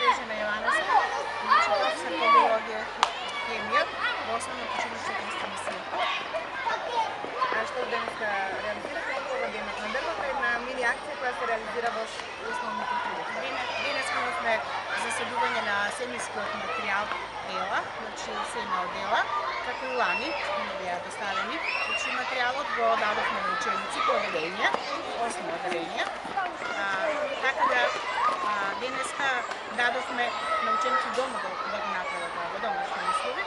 Снежина Јовановска, професор по биологија и хемија во Основното училиште Кристина Сирков. А што денеска реализирате ова денот на дрвото е една мини акција која се реализира во Основното училиште. Денеска имавме заседување на семејскиот материјал дела, значи сема од дела, како и лани не беа доставени. Значи материјалот го дадовме на ученици по одделенија, 8 одделенија. Така да денеска дадовме на ученици дома да го направат во домашни услови.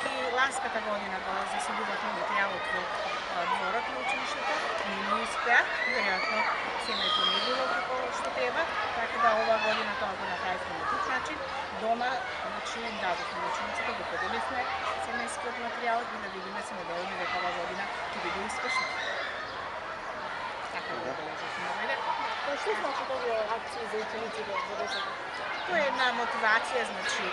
Бидејќи ланската година го заседувавме материјалот во дворот на училиштето, не успеа, веројатно семејто не било како што треба, така да оваа година тоа го направивме на друг начин. Дома, значи, дадовме на учениците, го поделивме семејскиот материјал и да видиме, се надеваме дека оваа година ќе биде успешна. Така да бележиме овој ден. Што значи овие акции за учениците во децата? Тоа е една мотивација, значи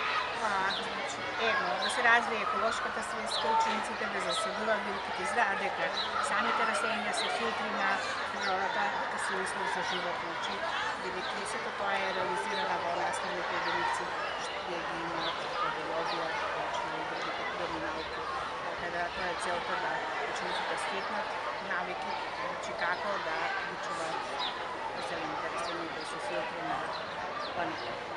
едно, да се развие еколошката свест кај учениците, да заседуваат, бидејќи ќе знаат дека самите растенија се филтри на природата, дека се услов за живот, значи, бидејќи сето тоа е реализирано во наставните единици, што ги имаат по биологија, значи, и другите природни науки. Така да тоа е целта да учениците стекнат навики, значи како да учуваат зелените растенија кои се филтри на планетата.